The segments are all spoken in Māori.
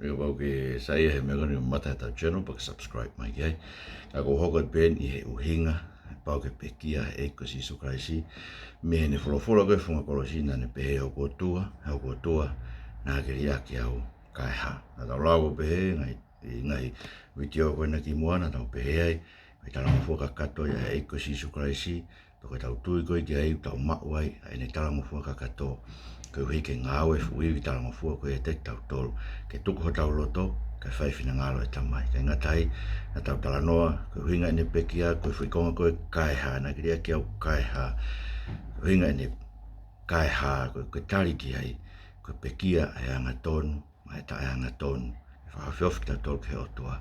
Wau ke saya he mega ni mata ta channel pak subscribe mai ai. Ako hokat ben I he Uhinga, pau ke Pekia e ko si sukaisi. Me ne folo ke funga kolosina ne pe o ko tua, na ke ria ki au kai ha. Na ta lawo pe ngai video ko na ki moana ta pe ai. Ai ta mo foka kato ya e ko si sukaisi, to ko ta tu ko ki ai ta ma wai, ai ne ta mo foka kato. Ke hui ke ngāwe fui ta mo fua ko e tek tau tolu ke tuku ho tau loto ke whai whina ngalo e tamai ke ngatai na tau tala noa ke huinga ene Pekia ko fui konga ko e kaiha na kiria ki au kaiha huinga ene kaiha ko tari ki ai ko Pekia e anga tonu mai ta e anga tonu e whakawhiofi ta tolu ke otua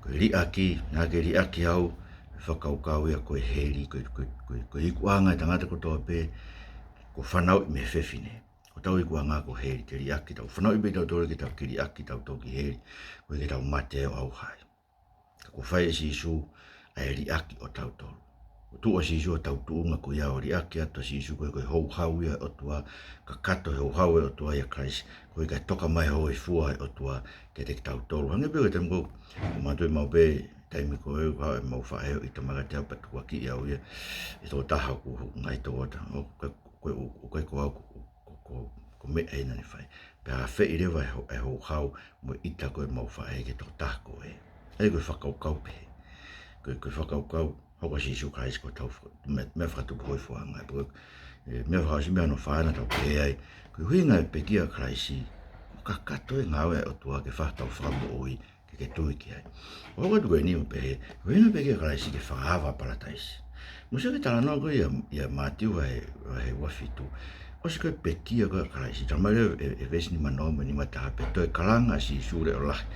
ko ri aki na ke ri aki au whakaukau ia ko e heri ko ikuanga e tangata ko toa pe ko whanau I me whewhine ko tau I kua ngā ko heri ke ri aki tau whanau I be tau tore ke tau ke ri aki tau tau ki heri ko ke tau mate o au hai ko whai e si isu a e ri aki o tau tolu ko tu o si isu o tau tuunga ko ia o ri aki ato si isu ko e hou hau ia o tua ka kato hou hau e o tua ia Christ ko e toka mai hou e fua e o tua ke te tau tolu hange peo e te mko ko mātui mau be taimi ko e hau e mau whaeo I tamara te hapa tukua ki ia o ia e tō taha ko ngai tō wata koe ko au ko me e nani whai. Pea a whei rewa e hou hau mo ita koe mau whae ke tō tako e. E koe whakaukau pe. Koe whakaukau hoko si isu kais ko tau me whakatupu hoi whuanga. Me whakausi mea no whaana tau pe ai. Koe huinga e Pekia kraisi. Ka kato e ngawe o tua ke whaatau whakamu oi ke tui ki ai. Hoko tu koe ni o pe. Huinga Pekia kraisi ke whakaava parataisi. Musa ke tala noa koe ia mātiu he wafitu. Osi koe Pekia koe karaisi, tamare e vesi ni manoma ni matape, toe kalanga si sure o lahi.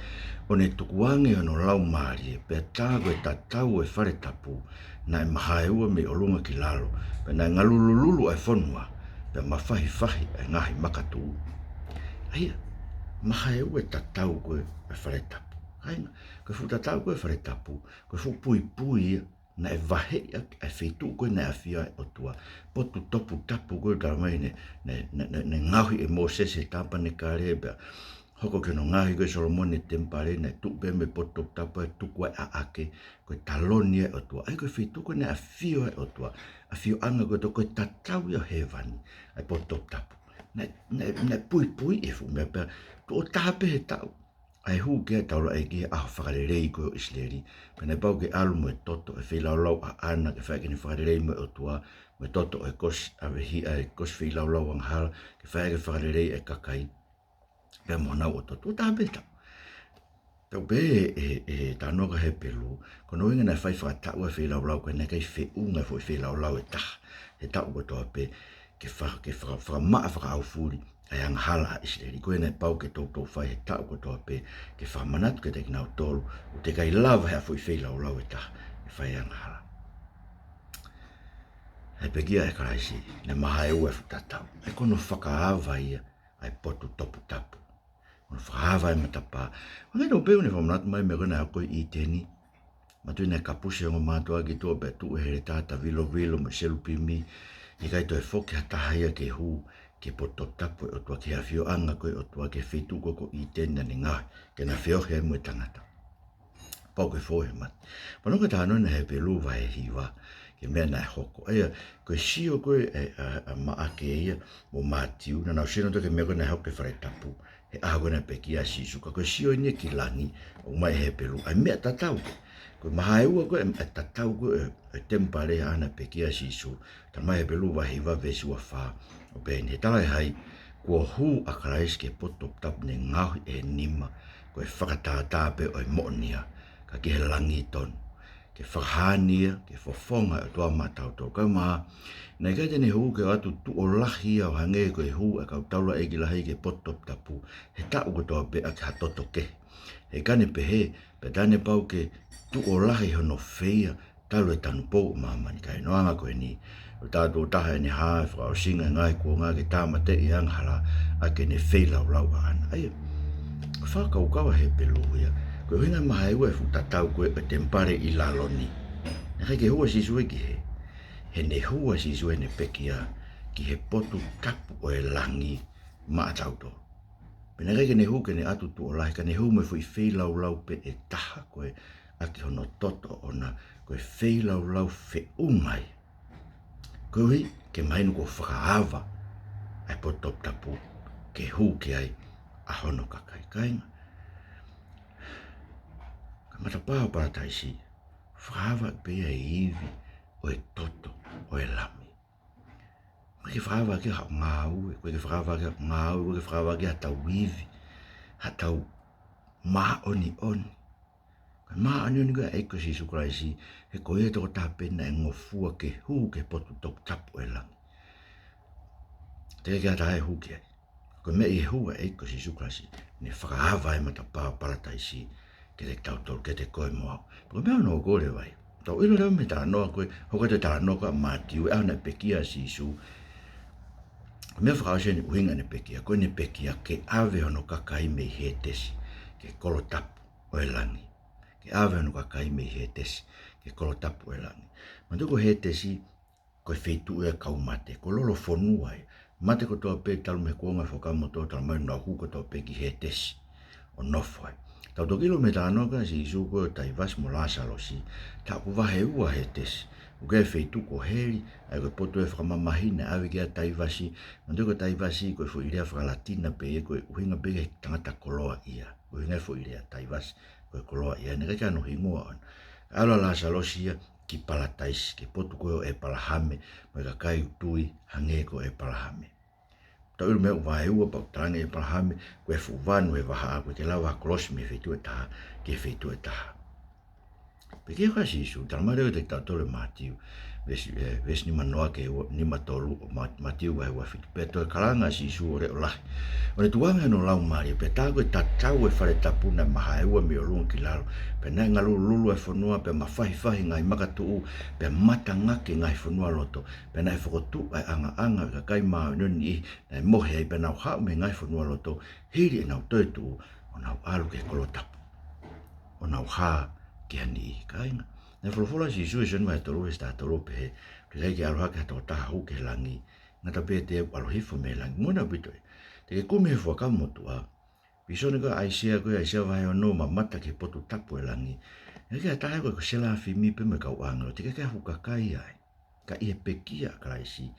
O ne tukuange ano lau maari, pe tā koe tatau e whare tapu, na e mahaeua me o lunga ki lalo, pe na ngalulululu e whonua, pe mawhahi e ngahi makatu. Aia, mahaeua e tatau koe e whare tapu. Hainga, koe fu tatau koe whare tapu, koe fu pui ia, na e vahe e whetu koe na e whia o tua. Potu topu tapu koe ka mai ne ngahi e Moses e tapa ne kare bea. Hoko ke no ngahi koe Solomon e tempare na e tupe me potu tapu e tuku a ake koe taloni e o tua. Ai koe whetu koe na e whia o tua. A whio anga koe to koe tatau ia hewani ai potu tapu. Na pui e fu mea bea. To o tape he tau. Ai hu ke taula e ki a whakarerei koe o Isleri. Pena pau ke alu mo e toto e whilaulau a ana ke whae kene whakarerei mo o tua. Me toto e kos awehi a e kos whilaulau ang hala. Ke whae ke whakarerei e kakai. Pea monau o toto. O tape tau. Tau pe e tanoka he pelu. Kono inga na whai whakatau e whilaulau koe ne kei whiunga fo whilaulau e taha. He tau ko toa pe ke whakamaa whakaau furi. Ai ang hala a Isleri, koe nei pau ke tau whai he tau ko toa pe ke whamanatu ke te kinau tolu, o te kai lava hea fui whilau lau e taha, e whai ang hala. Hei Pekia e karaisi, ne maha e ue futatau, e kono whakaawa ia, ai potu topu tapu, kono whakaawa e matapa. Wangai tau peu ne whamanatu mai me kona hau koe I teni, matui nei kapuse o mātua ki toa pe tu e here tata vilo me selupimi, I kai to e whoki hataha ia ke huu, ke poto tapu o tua ke hawhio anga koe o tua ke whetu ko I tena ni ngahi, ke na whiohe e mue tangata. Pau koe whohe mati. Panoka tāno na he pelu wa he hiwa, ke mea na e hoko. Aia, koe sio koe a maake ia, mo mātiu, na nau sino toke mea koe na hoko ke whare tapu, he aho na Pekia sisuka, koe sio nia ki langi, o mai he pelu, ai mea tatau. Koe maha e ua koe e tatau koe e tempare ana Pekia sisu, ta mai he pelu wa hiwa vesi wa wha, o pe ni tala hai kua hu a karais ke poto tap ne ngahi e nima ko e whakatātā pe o e mo'nia ka ki he langi tonu ke whakahania ke whafonga e tua matau tō kau maa nei kai tene hu ke atu tu o lahi au hange ko e hu a kau taula e ki lahi ke poto tapu he tau ko toa pe a ke hatoto ke he kane pe he pe tane pau ke tu o lahi hono feia talu e tanu pou mamani kai noanga ko e ni o tātou taha e ne hae whakao singa ngai kua ngā ke tāmate I anghala a ke ne wheilau lau a ana. Aia, whakau kawa he pelu ia, koe hinga maha e ue futatau koe e tempare I laloni. Ne kai ke hua sisue ki he ne hua sisue ne Pekia ki he potu tapu o e langi maa tauto. Pena kai ne hu ke ne atu tu ola ka ne hu me fui fei lau pe e taha koe aki hono toto ona koe fei lau fe ungai. Koe hui ke mainu ko whakaava ai po top tapu ke hu ke ai a hono kakai kainga. Ka matapao para taisi whakaava pe e iwi o e toto o e lami. Koe ke whakaava ke hao ngāu, koe ke whakaava ke hao ngāu, koe ke whakaava ke hatau iwi, hatau maa oni. Koe maa oni koe eiko si sukuraisi, he koe e toko tāpena e ngofua ke hu ke potu top tapu e langi. Te ke hata hu ke ai. Koe me i hu e eiko si sukuraisi, ne whakaava e matapao para taisi, ke te tautol ke te koe moa. Koe mea no kore vai. Tau ilo reo me tā noa koe, hoka te tā noa koe mātiu, e au ne Pekia si su. Mea whakaose ni Uhinga ne Pekia, koe ne Pekia ke awe hono kakai me he tesi, ke kolo tapu o e langi. Ke awe hono kakai me he tesi, ke kolo tapu o e langi. Mantuko he tesi, koe feitu e kau mate, ko lolo fonua e. Mate ko toa pe talu me kuonga whakamo toa tala mai nā huko toa pe ki he tesi, o nofo e. Tau to kilo me tā noka si isu koe tai vasi mo lāsalo si, tā ku wahe ua he tesi. Uke feitu ko heri, ai koe poto e whakamamahina awe kia tai vasi, mantuko tai vasi koe fu irea whakalatina pe e koe Uhinga pe ke tangata koloa ia. Uhinga fu irea tai vasi koe koloa ia, ne kai no hingoa on. Ala lāsalo si ia, ki palataisi, ki potu koe e palahame, mai ka kai utui hange ko e palahame. Tau ilu mea uwae ua pau tarange e palahame, koe fu vanu e waha koe ke lawa kolosi me feitu e taha, ke feitu e taha. Pekia kasi isu, talamare o te tautole mātiu, ves ni manoa ke ni matolu o mātiu wae ua fitu. Pe toi kalanga si isu o reo lahi. O ne tuanga no lau maari, pe tāko e tatau e whare tapuna maha e ua me o lunga ki lalo. Pe nai ngā lulu e whanua, pe mawhahi ngai makatuu, pe mata ngake ngai whanua loto. Pe nai whakotu ai anga ka kai maa nuni i, nai mohe ai pe nau hao me ngai whanua loto, hiri e nau toitu o nau alu ke kolotapu. O nau haa ki hani i kainga. Nā wholofola si isu e senu mai tolu e sta tolu pe he, ke kai ki aroha ke hato taha hu ke langi, ngata pe te alohifo me langi, muna bitoi. Te ke kume he whakamotu a, pisone koe aisea vai o no ma mata ke potu tapu e langi, e ke a taha koe ko sela whimi pe me kau angelo, te ke kai huka kai ai, ka i e Pekia karaisi,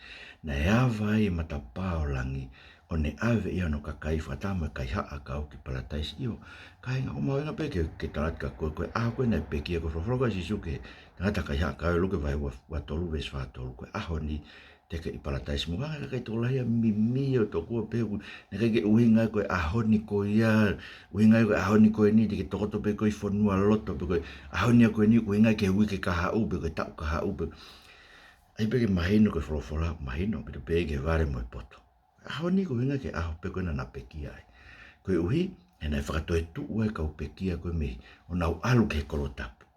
na e awai matapao langi, o ne awe ia no kakai whatama kai haa kau ki palataisi iyo. Kai ngā omawinga pe ke talat ka koe aho koe nei Pekia koe whawhroka si suke ngata kai haa kau luke vai wa tolu ves whatolu koe aho ni te ke i palataisi mo kanga kai tolahia mimi o to kua pe ne kai ke Uhinga koe aho ni koe ia Uhinga koe aho ni koe ni te ke tokoto pe koe whanua loto pe koe aho ni a koe ni Uhinga ke hui ke kaha upe koe tau kaha upe ai pe ke mahino koe wholofola mahino pe te pe ke vare mo e poto. Aho ni ko hinga ke aho pe koe na Pekia ai. Koe uhi, e nai whakatoe tuu e kau Pekia koe mehi, o nau alu ke kolotapu.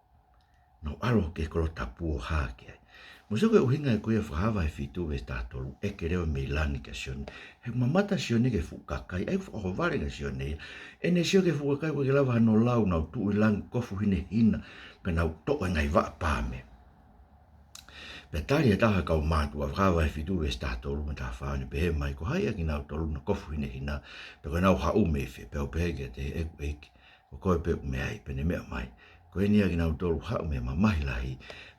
Nau alu ke kolotapu o haa ke ai. Muso koe uhinga e koe a whahawa e whitu e tātolu, e ke reo me lani ka sione. He mamata sione ke fukakai, ai whakahoware ka sione. E ne sio ke fukakai koe ke lawa no lau nau tuu i langi kofu hine hina, pe nau toko e ngai waa pāme. Pe tari e taha kau mātua whakawa e whitu e tātolu me tā whaane pe he mai ko hai aki nau tolu na kofu hine hina pe koe nau hau me whi pe o pe heke te eku eiki ko koe pe me ai pe ne mea mai ko e ni aki nau tolu hau me ma mahi lahi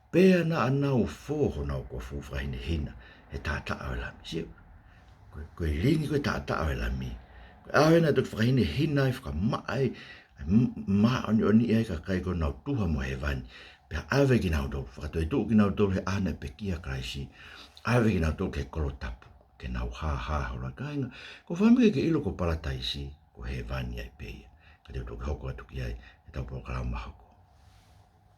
pe ana anau fōho nau kofu whahine hina e tā taa o lami sio koe ringi koe tā taa o lami koe awena tuk whahine hina i whakamai maa oni e ka kai ko nau tuha mo he vani pea awe ki nau tolu, whakatoi tuu ki nau tolu he ane Pekia kraisi, awe ki nau tolu ke kolotapu, ke nau haa hola kainga, ko whamike ke ilo ko palataisi, ko he vani ai peia, ka te utoke hoko atuki ai, e tau po kalao mahako.